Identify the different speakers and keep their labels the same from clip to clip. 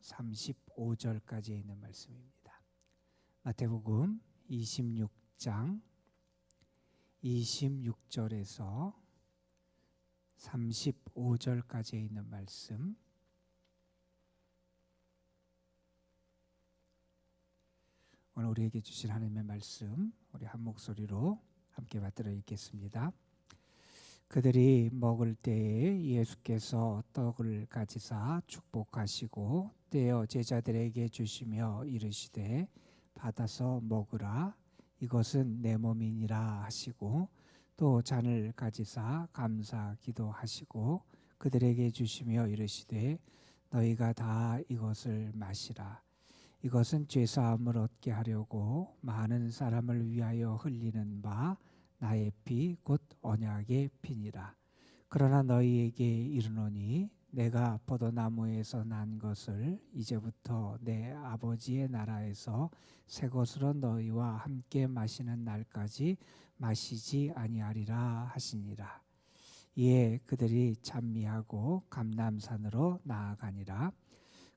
Speaker 1: 35절까지 있는 말씀입니다. 마태복음 26장 26절에서 35절까지 있는 말씀, 오늘 우리에게 주신 하나님의 말씀 우리 한 목소리로 함께 받들어 읽겠습니다. 그들이 먹을 때에 예수께서 떡을 가지사 축복하시고 떼어 제자들에게 주시며 이르시되 받아서 먹으라, 이것은 내 몸이니라 하시고, 또 잔을 가지사 감사 기도하시고 그들에게 주시며 이르시되 너희가 다 이것을 마시라, 이것은 죄사함을 얻게 하려고 많은 사람을 위하여 흘리는 바 나의 피 곧 언약의 피니라. 그러나 너희에게 이르노니 내가 포도나무에서 난 것을 이제부터 내 아버지의 나라에서 새 것으로 너희와 함께 마시는 날까지 마시지 아니하리라 하시니라. 이에 그들이 찬미하고 감람산으로 나아가니라.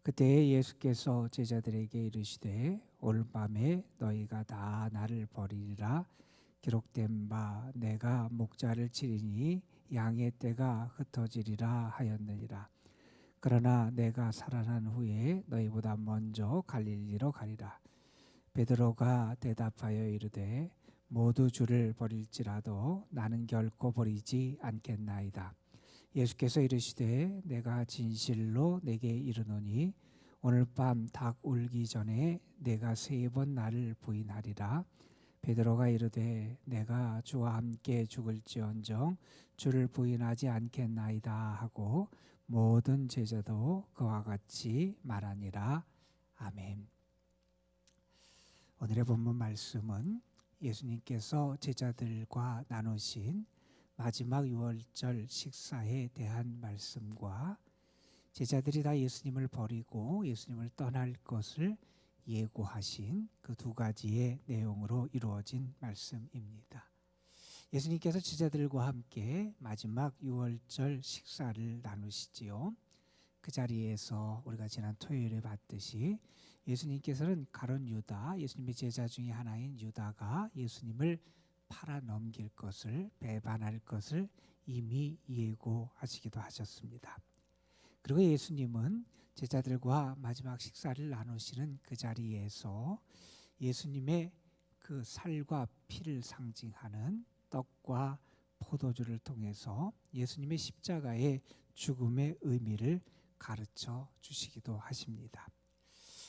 Speaker 1: 그때 예수께서 제자들에게 이르시되 오늘 밤에 너희가 다 나를 버리리라. 기록된 바 내가 목자를 치리니 양의 떼가 흩어지리라 하였느니라. 그러나 내가 살아난 후에 너희보다 먼저 갈릴리로 가리라. 베드로가 대답하여 이르되 모두 주를 버릴지라도 나는 결코 버리지 않겠나이다. 예수께서 이르시되 내가 진실로 내게 이르노니 오늘 밤 닭 울기 전에 내가 3번 나를 부인하리라. 베드로가 이르되 내가 주와 함께 죽을지언정 주를 부인하지 않겠나이다 하고 모든 제자도 그와 같이 말하니라. 아멘. 오늘의 본문 말씀은 예수님께서 제자들과 나누신 마지막 유월절 식사에 대한 말씀과 제자들이 다 예수님을 버리고 예수님을 떠날 것을 예고하신 그 두 가지의 내용으로 이루어진 말씀입니다. 예수님께서 제자들과 함께 마지막 유월절 식사를 나누시지요. 그 자리에서 우리가 지난 토요일에 봤듯이 예수님께서는 가룟 유다, 예수님의 제자 중에 하나인 유다가 예수님을 팔아 넘길 것을, 배반할 것을 이미 예고하시기도 하셨습니다. 그리고 예수님은 제자들과 마지막 식사를 나누시는 그 자리에서 예수님의 그 살과 피를 상징하는 떡과 포도주를 통해서 예수님의 십자가의 죽음의 의미를 가르쳐 주시기도 하십니다.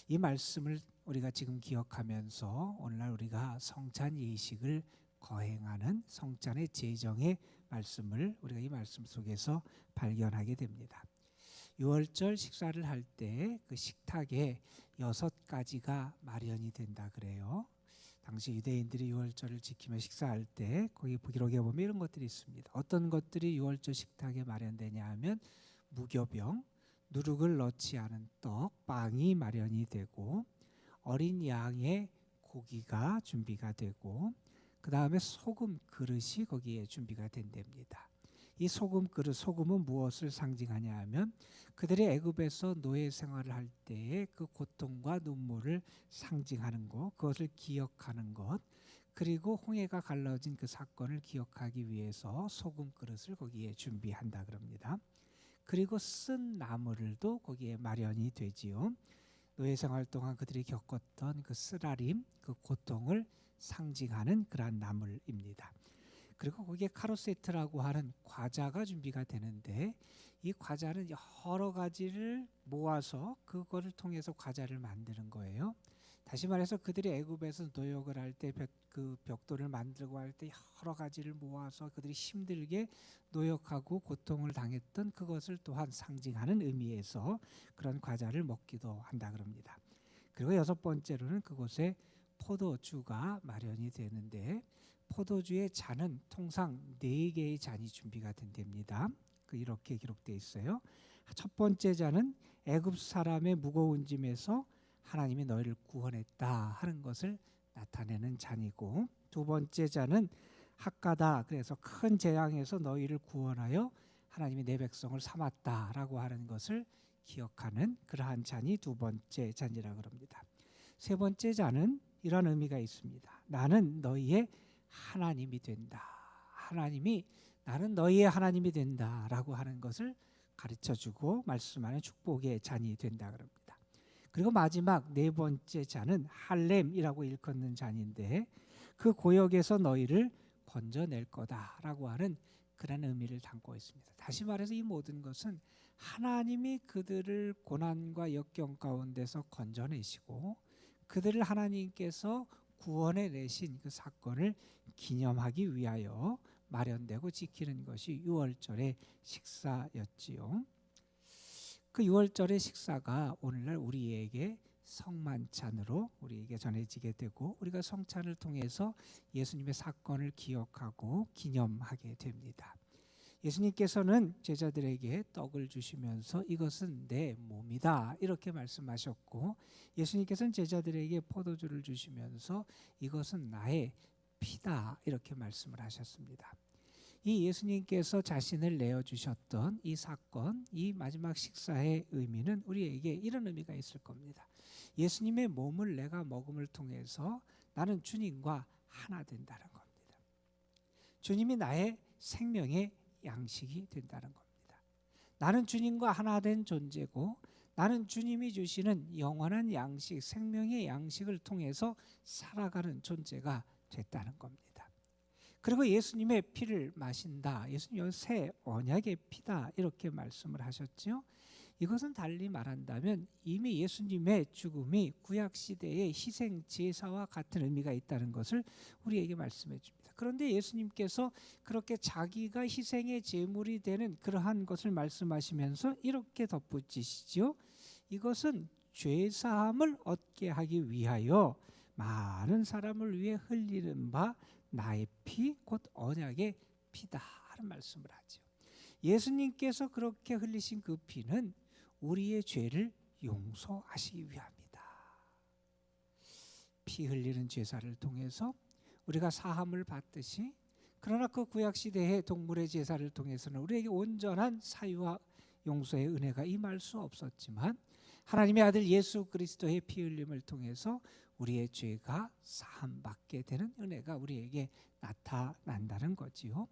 Speaker 1: 이 말씀을 우리가 지금 기억하면서 오늘날 우리가 성찬 예식을 거행하는 성찬의 제정의 말씀을 우리가 이 말씀 속에서 발견하게 됩니다. 유월절 식사를 할 때 그 식탁에 6가지가 마련이 된다 그래요. 당시 유대인들이 유월절을 지키며 식사할 때 거기 기록에 보면 이런 것들이 있습니다. 어떤 것들이 유월절 식탁에 마련되냐 하면 무교병, 누룩을 넣지 않은 떡, 빵이 마련이 되고 어린 양의 고기가 준비가 되고 그 다음에 소금 그릇이 거기에 준비가 된답니다. 이 소금 그릇, 소금은 무엇을 상징하냐 하면 그들이 애굽에서 노예 생활을 할 때의 그 고통과 눈물을 상징하는 것, 그것을 기억하는 것, 그리고 홍해가 갈라진 그 사건을 기억하기 위해서 소금 그릇을 거기에 준비한다 그럽니다. 그리고 쓴 나무들도 거기에 마련이 되지요. 노예 생활 동안 그들이 겪었던 그 쓰라림, 그 고통을 상징하는 그러한 나물입니다. 그리고 거기에 카로세트라고 하는 과자가 준비가 되는데 이 과자는 여러 가지를 모아서 그거를 통해서 과자를 만드는 거예요. 다시 말해서 그들이 애굽에서 노역을 할 때 그 벽돌을 만들고 할 때 여러 가지를 모아서 그들이 힘들게 노역하고 고통을 당했던 그것을 또한 상징하는 의미에서 그런 과자를 먹기도 한다 그럽니다. 그리고 6번째로는 그곳에 포도주가 마련이 되는데 포도주의 잔은 통상 4개의 잔이 준비가 된답니다. 이렇게 기록되어 있어요. 첫 번째 잔은 애굽 사람의 무거운 짐에서 하나님이 너희를 구원했다 하는 것을 나타내는 잔이고, 두 번째 잔은 학가다, 그래서 큰 재앙에서 너희를 구원하여 하나님이 내 백성을 삼았다라고 하는 것을 기억하는 그러한 잔이 두 번째 잔이라 그럽니다. 세 번째 잔은 이런 의미가 있습니다. 나는 너희의 하나님이 된다. 하나님이 나는 너희의 하나님이 된다라고 하는 것을 가르쳐주고 말씀하는 축복의 잔이 된다 그럽니다. 그리고 마지막 네 번째 잔은 할렘이라고 일컫는 잔인데 그 고역에서 너희를 건져낼 거다라고 하는 그런 의미를 담고 있습니다. 다시 말해서 이 모든 것은 하나님이 그들을 고난과 역경 가운데서 건져내시고 그들을 하나님께서 구원해 내신 그 사건을 기념하기 위하여 마련되고 지키는 것이 유월절의 식사였지요. 그 유월절의 식사가 오늘날 우리에게 성만찬으로 우리에게 전해지게 되고 우리가 성찬을 통해서 예수님의 사건을 기억하고 기념하게 됩니다. 예수님께서는 제자들에게 떡을 주시면서 이것은 내 몸이다 이렇게 말씀하셨고 예수님께서는 제자들에게 포도주를 주시면서 이것은 나의 피다 이렇게 말씀을 하셨습니다. 이 예수님께서 자신을 내어주셨던 이 사건, 이 마지막 식사의 의미는 우리에게 이런 의미가 있을 겁니다. 예수님의 몸을 내가 먹음을 통해서 나는 주님과 하나 된다는 겁니다. 주님이 나의 생명의 양식이 된다는 겁니다. 나는 주님과 하나 된 존재고 나는 주님이 주시는 영원한 양식, 생명의 양식을 통해서 살아가는 존재가 됐다는 겁니다. 그리고 예수님의 피를 마신다. 예수님은 새 언약의 피다 이렇게 말씀을 하셨죠. 이것은 달리 말한다면 이미 예수님의 죽음이 구약시대의 희생제사와 같은 의미가 있다는 것을 우리에게 말씀해 줍니다. 그런데 예수님께서 그렇게 자기가 희생의 제물이 되는 그러한 것을 말씀하시면서 이렇게 덧붙이시죠. 이것은 죄사함을 얻게 하기 위하여 많은 사람을 위해 흘리는 바 나의 피 곧 언약의 피다 하는 말씀을 하죠. 예수님께서 그렇게 흘리신 그 피는 우리의 죄를 용서하시기 위함이다. 피 흘리는 제사를 통해서 우리가 사함을 받듯이 그러나 그 구약시대의 동물의 제사를 통해서는 우리에게 온전한 사유와 용서의 은혜가 임할 수 없었지만 하나님의 아들 예수 그리스도의 피 흘림을 통해서 우리의 죄가 사함받게 되는 은혜가 우리에게 나타난다는 거지요.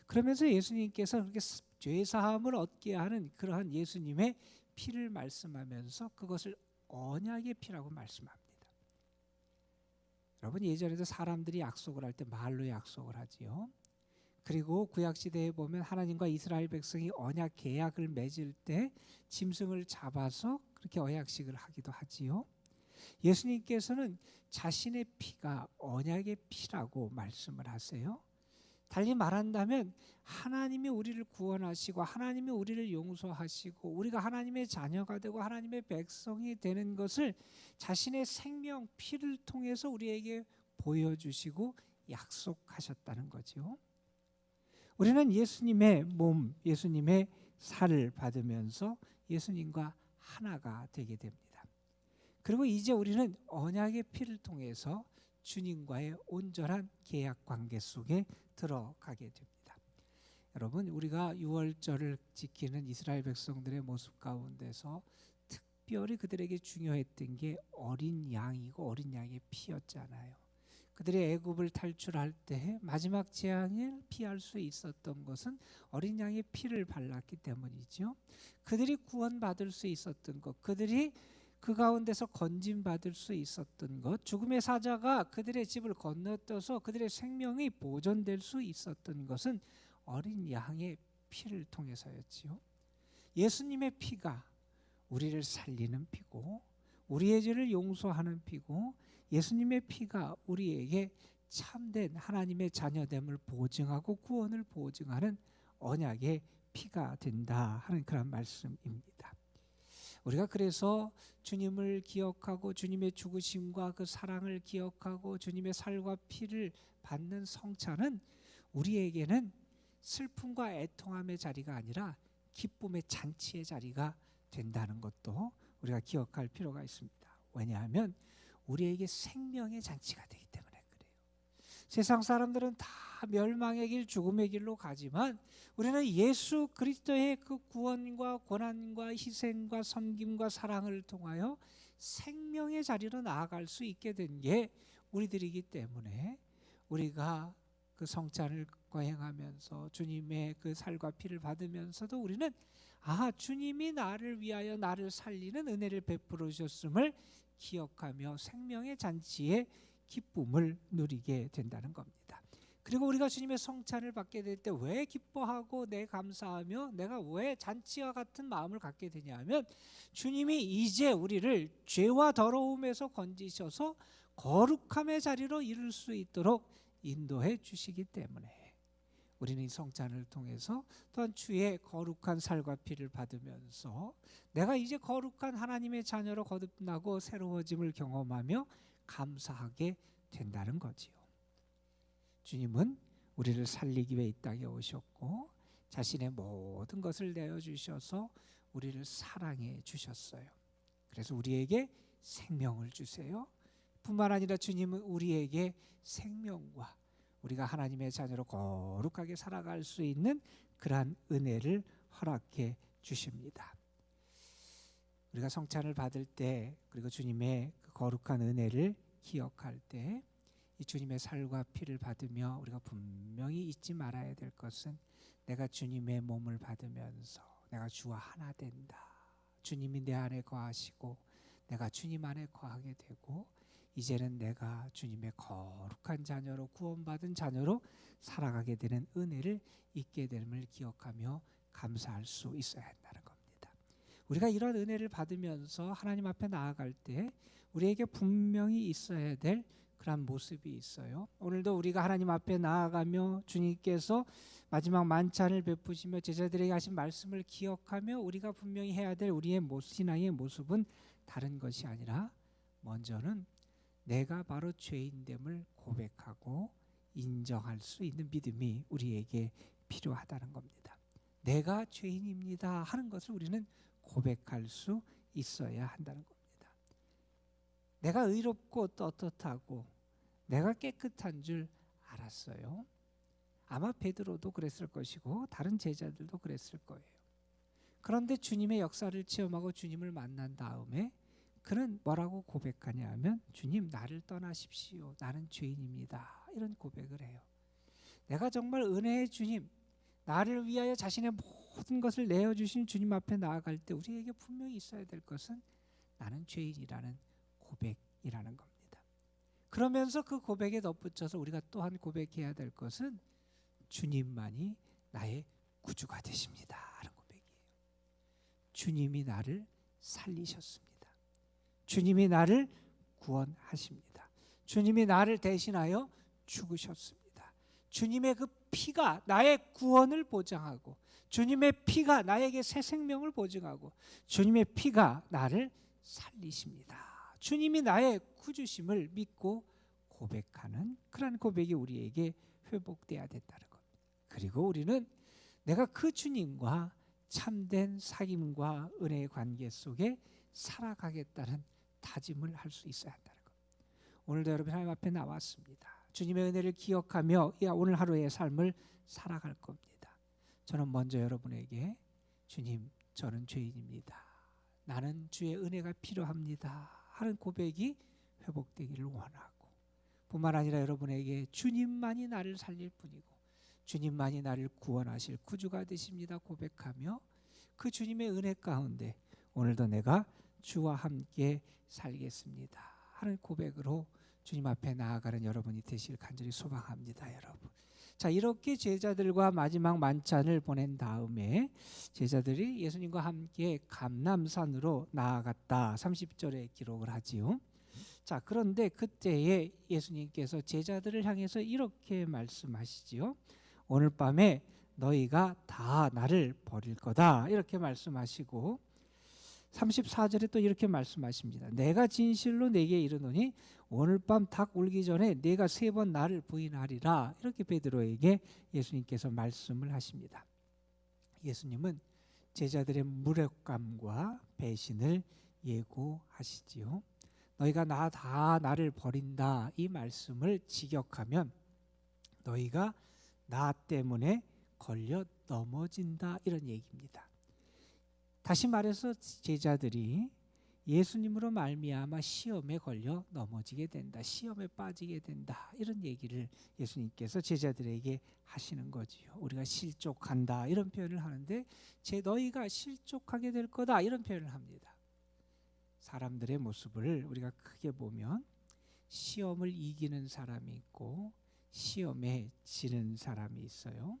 Speaker 1: 그러면서 예수님께서 그렇게 죄 사함을 얻게 하는 그러한 예수님의 피를 말씀하면서 그것을 언약의 피라고 말씀합니다. 여러분 예전에도 사람들이 약속을 할 때 말로 약속을 하지요. 그리고 구약시대에 보면 하나님과 이스라엘 백성이 언약 계약을 맺을 때 짐승을 잡아서 그렇게 언약식을 하기도 하지요. 예수님께서는 자신의 피가 언약의 피라고 말씀을 하세요. 달리 말한다면 하나님이 우리를 구원하시고 하나님이 우리를 용서하시고 우리가 하나님의 자녀가 되고 하나님의 백성이 되는 것을 자신의 생명 피를 통해서 우리에게 보여주시고 약속하셨다는 거죠. 우리는 예수님의 몸, 예수님의 살을 받으면서 예수님과 하나가 되게 됩니다. 그리고 이제 우리는 언약의 피를 통해서 주님과의 온전한 계약 관계 속에 들어가게 됩니다. 여러분 우리가 유월절을 지키는 이스라엘 백성들의 모습 가운데서 특별히 그들에게 중요했던 게 어린 양이고 어린 양의 피였잖아요. 그들이 애굽을 탈출할 때 마지막 재앙을 피할 수 있었던 것은 어린 양의 피를 발랐기 때문이죠. 그들이 구원받을 수 있었던 것, 그들이 그 가운데서 건진받을 수 있었던 것, 죽음의 사자가 그들의 집을 건너떠서 그들의 생명이 보존될 수 있었던 것은 어린 양의 피를 통해서였지요. 예수님의 피가 우리를 살리는 피고 우리의 죄를 용서하는 피고 예수님의 피가 우리에게 참된 하나님의 자녀됨을 보증하고 구원을 보증하는 언약의 피가 된다 하는 그런 말씀입니다. 우리가 그래서 주님을 기억하고 주님의 죽으심과 그 사랑을 기억하고 주님의 살과 피를 받는 성찬은 우리에게는 슬픔과 애통함의 자리가 아니라 기쁨의 잔치의 자리가 된다는 것도 우리가 기억할 필요가 있습니다. 왜냐하면 우리에게 생명의 잔치가 되기 때문에 그래요. 세상 사람들은 다 멸망의 길, 죽음의 길로 가지만 우리는 예수 그리스도의 그 구원과 고난과 희생과 섬김과 사랑을 통하여 생명의 자리로 나아갈 수 있게 된 게 우리들이기 때문에 우리가 그 성찬을 거행하면서 주님의 그 살과 피를 받으면서도 우리는 주님이 나를 위하여 나를 살리는 은혜를 베풀어 주셨음을 기억하며 생명의 잔치의 기쁨을 누리게 된다는 겁니다. 그리고 우리가 주님의 성찬을 받게 될 때 왜 기뻐하고 내 감사하며 내가 왜 잔치와 같은 마음을 갖게 되냐면 주님이 이제 우리를 죄와 더러움에서 건지셔서 거룩함의 자리로 이룰 수 있도록 인도해 주시기 때문에 우리는 이 성찬을 통해서 또한 주의 거룩한 살과 피를 받으면서 내가 이제 거룩한 하나님의 자녀로 거듭나고 새로워짐을 경험하며 감사하게 된다는 거지요. 주님은 우리를 살리기 위해 이 땅에 오셨고 자신의 모든 것을 내어주셔서 우리를 사랑해 주셨어요. 그래서 우리에게 생명을 주세요. 뿐만 아니라 주님은 우리에게 생명과 우리가 하나님의 자녀로 거룩하게 살아갈 수 있는 그러한 은혜를 허락해 주십니다. 우리가 성찬을 받을 때 그리고 주님의 그 거룩한 은혜를 기억할 때 이 주님의 살과 피를 받으며 우리가 분명히 잊지 말아야 될 것은 내가 주님의 몸을 받으면서 내가 주와 하나 된다. 주님이 내 안에 거하시고 내가 주님 안에 거하게 되고 이제는 내가 주님의 거룩한 자녀로 구원받은 자녀로 살아가게 되는 은혜를 잊게 됨을 기억하며 감사할 수 있어야 한다는 겁니다. 우리가 이런 은혜를 받으면서 하나님 앞에 나아갈 때 우리에게 분명히 있어야 될 그런 모습이 있어요. 오늘도 우리가 하나님 앞에 나아가며 주님께서 마지막 만찬을 베푸시며 제자들에게 하신 말씀을 기억하며 우리가 분명히 해야 될 우리의 신앙의 모습은 다른 것이 아니라 먼저는 내가 바로 죄인됨을 고백하고 인정할 수 있는 믿음이 우리에게 필요하다는 겁니다. 내가 죄인입니다 하는 것을 우리는 고백할 수 있어야 한다는 겁니다. 내가 의롭고 떳떳하고 내가 깨끗한 줄 알았어요. 아마 베드로도 그랬을 것이고 다른 제자들도 그랬을 거예요. 그런데 주님의 역사를 체험하고 주님을 만난 다음에 그는 뭐라고 고백하냐 하면 주님 나를 떠나십시오. 나는 죄인입니다. 이런 고백을 해요. 내가 정말 은혜의 주님 나를 위하여 자신의 모든 것을 내어주신 주님 앞에 나아갈 때 우리에게 분명히 있어야 될 것은 나는 죄인이라는 고백이라는 겁니다. 그러면서 그 고백에 덧붙여서 우리가 또한 고백해야 될 것은 주님만이 나의 구주가 되십니다 하는 고백이에요. 주님이 나를 살리셨습니다. 주님이 나를 구원하십니다. 주님이 나를 대신하여 죽으셨습니다. 주님의 그 피가 나의 구원을 보장하고 주님의 피가 나에게 새 생명을 보증하고 주님의 피가 나를 살리십니다. 주님이 나의 구주심을 믿고 고백하는 그런 고백이 우리에게 회복돼야 된다는 겁니다. 그리고 우리는 내가 그 주님과 참된 사귐과 은혜의 관계 속에 살아가겠다는 다짐을 할 수 있어야 한다는 겁니다. 오늘도 여러분 하나님 앞에 나왔습니다. 주님의 은혜를 기억하며 오늘 하루의 삶을 살아갈 겁니다. 저는 먼저 여러분에게 주님 저는 죄인입니다. 나는 주의 은혜가 필요합니다 하는 고백이 회복되기를 원하고 뿐만 아니라 여러분에게 주님만이 나를 살릴 뿐이고 주님만이 나를 구원하실 구주가 되십니다 고백하며 그 주님의 은혜 가운데 오늘도 내가 주와 함께 살겠습니다 하는 고백으로 주님 앞에 나아가는 여러분이 되실 간절히 소망합니다. 여러분, 자 이렇게 제자들과 마지막 만찬을 보낸 다음에 제자들이 예수님과 함께 감람산으로 나아갔다 30절에 기록을 하지요. 자 그런데 그때에 예수님께서 제자들을 향해서 이렇게 말씀하시지요. 오늘 밤에 너희가 다 나를 버릴 거다 이렇게 말씀하시고 34절에 또 이렇게 말씀하십니다. 내가 진실로 내게 이르노니 오늘 밤 닭 울기 전에 네가 3번 나를 부인하리라 이렇게 베드로에게 예수님께서 말씀을 하십니다. 예수님은 제자들의 무력감과 배신을 예고하시지요. 너희가 다 나를 버린다 이 말씀을 직역하면 너희가 나 때문에 걸려 넘어진다, 이런 얘기입니다. 다시 말해서 제자들이 예수님으로 말미암아 시험에 걸려 넘어지게 된다, 시험에 빠지게 된다, 이런 얘기를 예수님께서 제자들에게 하시는 거지요. 우리가 실족한다, 이런 표현을 하는데 너희가 실족하게 될 거다, 이런 표현을 합니다. 사람들의 모습을 우리가 크게 보면 시험을 이기는 사람이 있고 시험에 지는 사람이 있어요.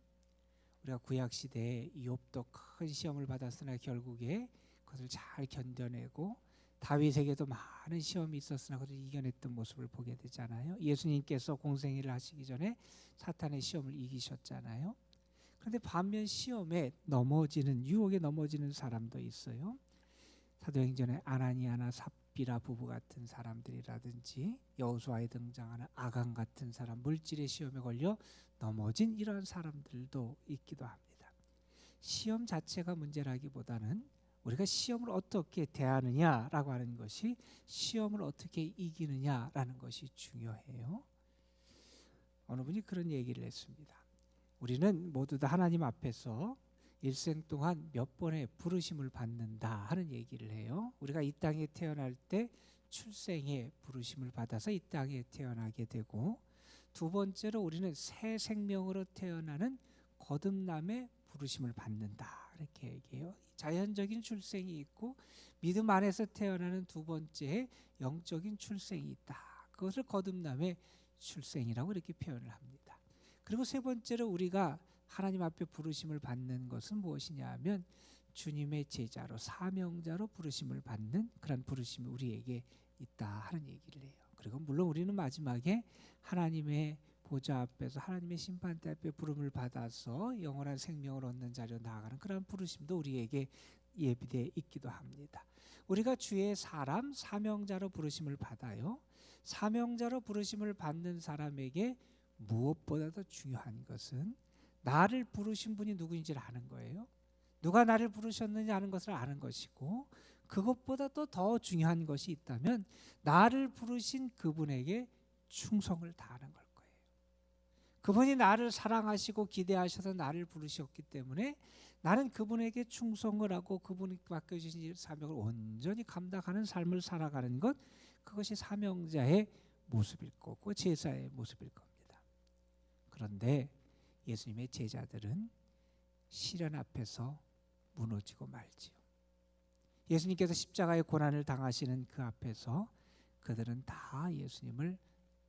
Speaker 1: 우리가 구약 시대에 이욥도 큰 시험을 받았으나 결국에 그것을 잘 견뎌내고, 다윗에게도 많은 시험이 있었으나 그것을 이겨냈던 모습을 보게 되잖아요. 예수님께서 공생애를 하시기 전에 사탄의 시험을 이기셨잖아요. 그런데 반면 시험에 넘어지는, 유혹에 넘어지는 사람도 있어요. 사도행전에 아나니아나 삽비라 부부 같은 사람들이라든지 여호수아에 등장하는 아간 같은 사람, 물질의 시험에 걸려 넘어진 이런 사람들도 있기도 합니다. 시험 자체가 문제라기보다는 우리가 시험을 어떻게 대하느냐라고 하는 것이, 시험을 어떻게 이기느냐라는 것이 중요해요. 어느 분이 그런 얘기를 했습니다. 우리는 모두 다 하나님 앞에서 일생 동안 몇 번의 부르심을 받는다 하는 얘기를 해요. 우리가 이 땅에 태어날 때 출생의 부르심을 받아서 이 땅에 태어나게 되고, 두 번째로 우리는 새 생명으로 태어나는 거듭남의 부르심을 받는다, 이렇게 얘기해요. 자연적인 출생이 있고 믿음 안에서 태어나는 두 번째 영적인 출생이 있다. 그것을 거듭남의 출생이라고 이렇게 표현을 합니다. 그리고 세 번째로 우리가 하나님 앞에 부르심을 받는 것은 무엇이냐 하면 주님의 제자로, 사명자로 부르심을 받는 그런 부르심이 우리에게 있다 하는 얘기를 해요. 그리고 물론 우리는 마지막에 하나님의 보좌 앞에서, 하나님의 심판대 앞에 부름을 받아서 영원한 생명을 얻는 자리로 나아가는 그런 부르심도 우리에게 예비되어 있기도 합니다. 우리가 주의 사람, 사명자로 부르심을 받아요. 사명자로 부르심을 받는 사람에게 무엇보다도 중요한 것은 나를 부르신 분이 누구인지를 아는 거예요. 누가 나를 부르셨느냐 하는 것을 아는 것이고, 그것보다도 더 중요한 것이 있다면 나를 부르신 그분에게 충성을 다하는 걸 거예요. 그분이 나를 사랑하시고 기대하셔서 나를 부르셨기 때문에 나는 그분에게 충성을 하고 그분이 맡겨주신 사명을 온전히 감당하는 삶을 살아가는 것, 그것이 사명자의 모습일 거고 제사의 모습일 겁니다. 그런데 예수님의 제자들은 시련 앞에서 무너지고 말지요. 예수님께서 십자가의 고난을 당하시는 그 앞에서 그들은 다 예수님을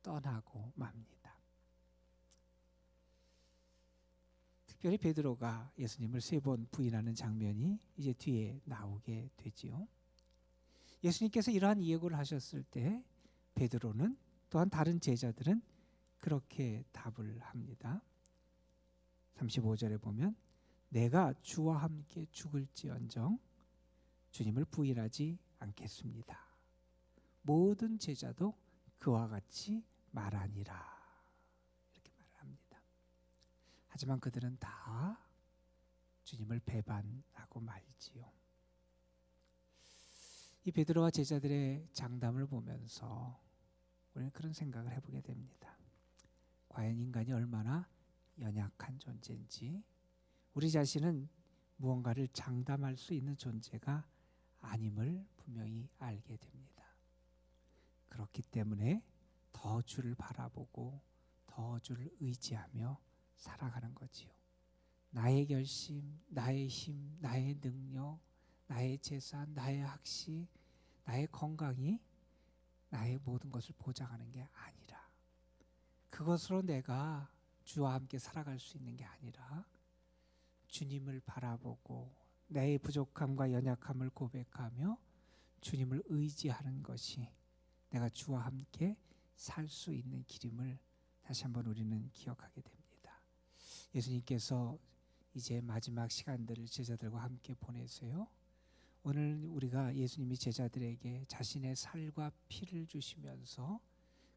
Speaker 1: 떠나고 맙니다. 특별히 베드로가 예수님을 3번 부인하는 장면이 이제 뒤에 나오게 되지요. 예수님께서 이러한 예고를 하셨을 때 베드로는, 또한 다른 제자들은 그렇게 답을 합니다. 35절에 보면 내가 주와 함께 죽을지언정 주님을 부인하지 않겠습니다. 모든 제자도 그와 같이 말하니라, 이렇게 말을 합니다. 하지만 그들은 다 주님을 배반하고 말지요. 이 베드로와 제자들의 장담을 보면서 우리는 그런 생각을 해보게 됩니다. 과연 인간이 얼마나 연약한 존재인지, 우리 자신은 무언가를 장담할 수 있는 존재가 아님을 분명히 알게 됩니다. 그렇기 때문에 더 주를 바라보고 더 주를 의지하며 살아가는 거지요. 나의 결심, 나의 힘, 나의 능력, 나의 재산, 나의 학식, 나의 건강이 나의 모든 것을 보장하는 게 아니라, 그것으로 내가 주와 함께 살아갈 수 있는 게 아니라 주님을 바라보고 내 부족함과 연약함을 고백하며 주님을 의지하는 것이 내가 주와 함께 살 수 있는 길임을 다시 한번 우리는 기억하게 됩니다. 예수님께서 이제 마지막 시간들을 제자들과 함께 보내세요. 오늘 우리가 예수님이 제자들에게 자신의 살과 피를 주시면서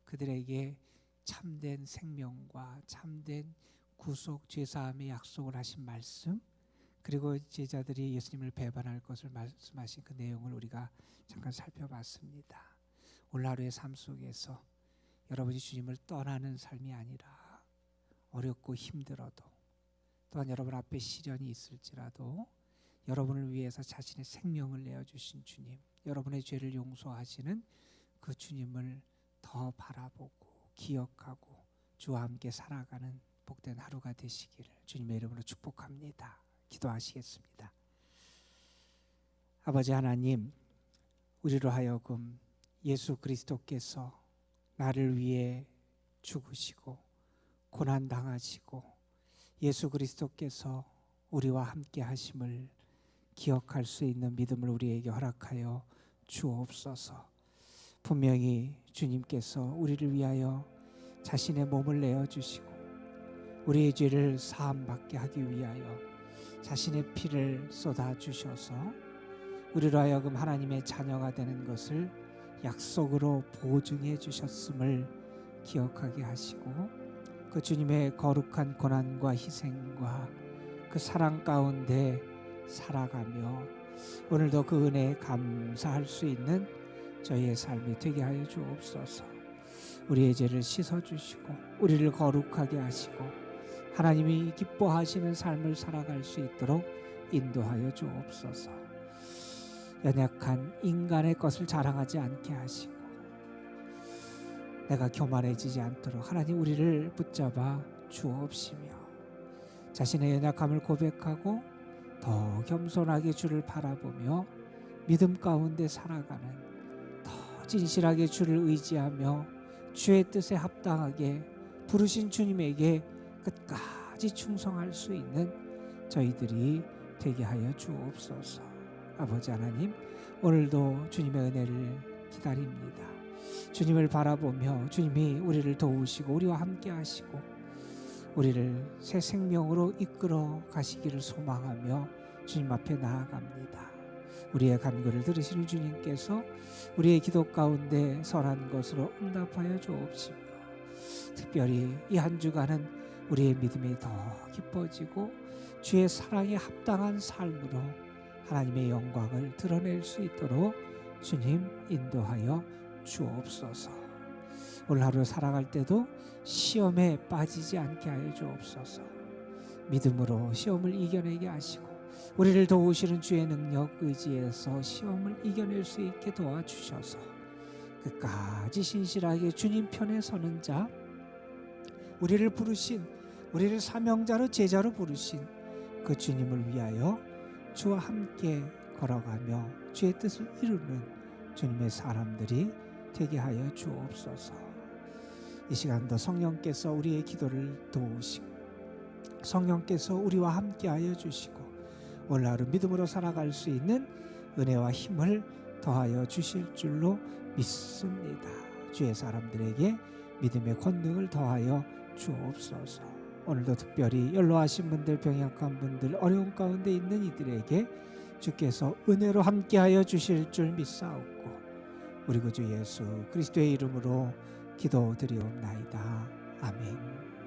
Speaker 1: 그들에게 참된 생명과 참된 구속 죄사함의 약속을 하신 말씀, 그리고 제자들이 예수님을 배반할 것을 말씀하신 그 내용을 우리가 잠깐 살펴봤습니다. 오늘 하루의 삶 속에서 여러분이 주님을 떠나는 삶이 아니라 어렵고 힘들어도, 또한 여러분 앞에 시련이 있을지라도 여러분을 위해서 자신의 생명을 내어주신 주님, 여러분의 죄를 용서하시는 그 주님을 더 바라보고 기억하고 주와 함께 살아가는 복된 하루가 되시기를 주님의 이름으로 축복합니다. 기도하시겠습니다. 아버지 하나님, 우리로 하여금 예수 그리스도께서 나를 위해 죽으시고 고난당하시고 예수 그리스도께서 우리와 함께 하심을 기억할 수 있는 믿음을 우리에게 허락하여 주옵소서. 분명히 주님께서 우리를 위하여 자신의 몸을 내어주시고 우리의 죄를 사함받게 하기 위하여 자신의 피를 쏟아주셔서 우리로 하여금 하나님의 자녀가 되는 것을 약속으로 보증해 주셨음을 기억하게 하시고, 그 주님의 거룩한 고난과 희생과 그 사랑 가운데 살아가며 오늘도 그 은혜에 감사할 수 있는 저희의 삶이 되게 하여 주옵소서. 우리의 죄를 씻어주시고 우리를 거룩하게 하시고 하나님이 기뻐하시는 삶을 살아갈 수 있도록 인도하여 주옵소서. 연약한 인간의 것을 자랑하지 않게 하시고 내가 교만해지지 않도록 하나님 우리를 붙잡아 주옵시며, 자신의 연약함을 고백하고 더 겸손하게 주를 바라보며 믿음 가운데 살아가는, 더 진실하게 주를 의지하며 주의 뜻에 합당하게 부르신 주님에게 끝까지 충성할 수 있는 저희들이 되게 하여 주옵소서. 아버지 하나님, 오늘도 주님의 은혜를 기다립니다. 주님을 바라보며 주님이 우리를 도우시고 우리와 함께 하시고 우리를 새 생명으로 이끌어 가시기를 소망하며 주님 앞에 나아갑니다. 우리의 간구를 들으시는 주님께서 우리의 기도 가운데 선한 것으로 응답하여 주옵시며, 특별히 이 한 주간은 우리의 믿음이 더 깊어지고 주의 사랑에 합당한 삶으로 하나님의 영광을 드러낼 수 있도록 주님 인도하여 주옵소서. 오늘 하루 살아갈 때도 시험에 빠지지 않게 하여 주옵소서. 믿음으로 시험을 이겨내게 하시고 우리를 도우시는 주의 능력 의지에서 시험을 이겨낼 수 있게 도와주셔서 끝까지 신실하게 주님 편에 서는 자, 우리를 부르신, 우리를 사명자로 제자로 부르신 그 주님을 위하여 주와 함께 걸어가며 주의 뜻을 이루는 주님의 사람들이 되게 하여 주옵소서. 이 시간도 성령께서 우리의 기도를 도우시고 성령께서 우리와 함께 하여 주시고 오늘 하루 믿음으로 살아갈 수 있는 은혜와 힘을 더하여 주실 줄로 믿습니다. 주의 사람들에게 믿음의 권능을 더하여 주옵소서. 오늘도 특별히 연로하신 분들, 병약한 분들, 어려운 가운데 있는 이들에게 주께서 은혜로 함께하여 주실 줄 믿사옵고 우리 구주 예수 그리스도의 이름으로 기도드리옵나이다. 아멘.